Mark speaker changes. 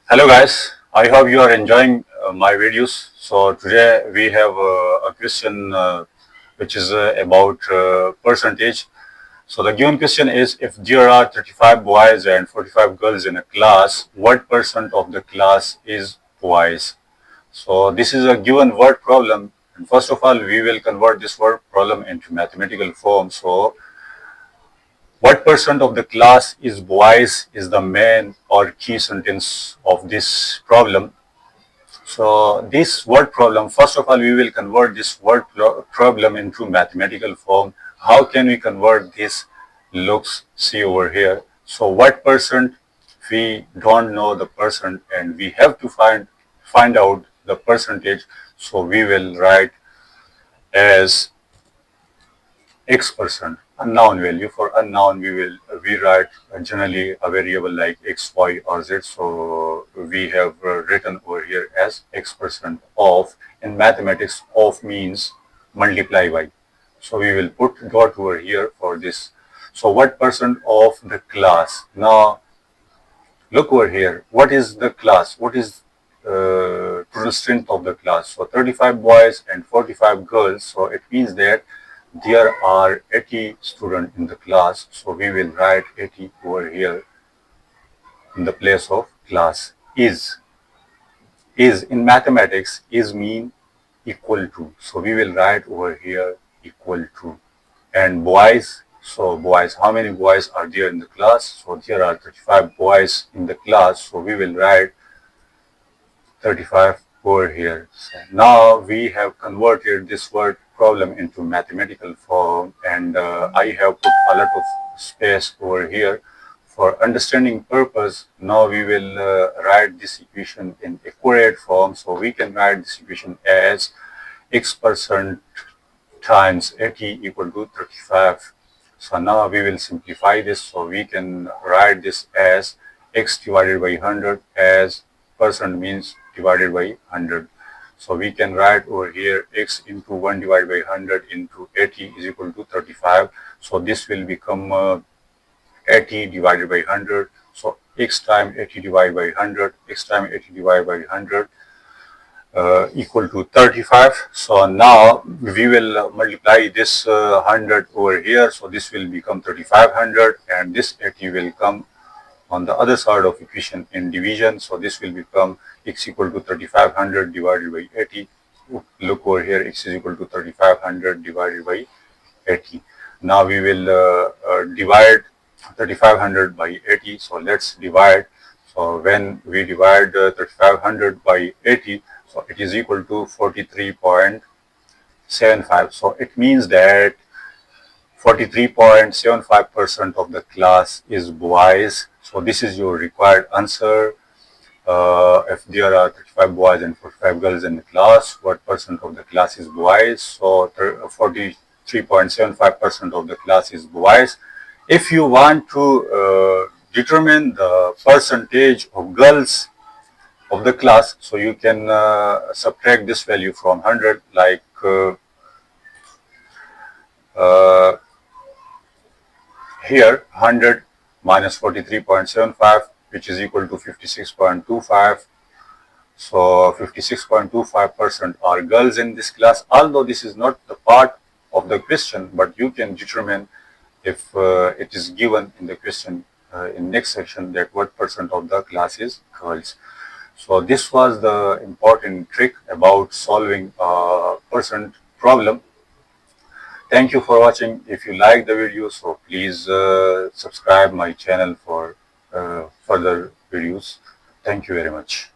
Speaker 1: Hello guys, I hope you are enjoying my videos. So today we have a question which is about percentage. So the given question is, if there are 35 boys and 45 girls in a class, what percent of the class is boys? So this is a given word problem. And first of all, we will convert this word problem into mathematical form. So what percent of the class is boys is the main or key sentence of this problem. So this word problem, first of all, we will convert this word problem into mathematical form. How can we convert this? Looks, see over here. So what percent? We don't know the percent and we have to find out the percentage. So we will write as x%, unknown value. For unknown, we write generally a variable like x, y, or z. So we have written over here as x% of. In mathematics, of means multiply by. So we will put dot over here for this. So what percent of the class? Now look over here. What is the class? What is total strength of the class? So 35 boys and 45 girls. So it means that there are 80 students in the class. So we will write 80 over here in the place of class. Is in mathematics, is mean equal to. So we will write over here equal to. And boys, so boys, how many boys are there in the class? So there are 35 boys in the class. So we will write 35 over here. So now we have converted this word problem into mathematical form, and I have put a lot of space over here for understanding purpose. Now we will write this equation in accurate form. So we can write this equation as x% times 80 equal to 35. So now we will simplify this. So we can write this as x divided by 100, as percent means divided by 100. So we can write over here x into 1 divided by 100 into 80 is equal to 35. So this will become 80 divided by 100. So x times 80 divided by 100, x times 80 divided by 100 equal to 35. So now we will multiply this 100 over here. So this will become 3500, and this 80 will come on the other side of equation in division. So this will become x equal to 3500 divided by 80. Look over here, x is equal to 3500 divided by 80. Now we will divide 3500 by 80. So let's divide. So when we divide 3500 by 80, so it is equal to 43.75. So it means that 43.75% of the class is boys. So this is your required answer. If there are 35 boys and 45 girls in the class, what percent of the class is boys? So 43.75% of the class is boys. If you want to determine the percentage of girls of the class, so you can subtract this value from 100, like here 100 minus 43.75, which is equal to 56.25. So 56.25% are girls in this class. Although this is not the part of the question, but you can determine if it is given in the question in next section that what percent of the class is girls. So this was the important trick about solving a percent problem. Thank you for watching. If you like the video, so please subscribe my channel for further videos. Thank you very much.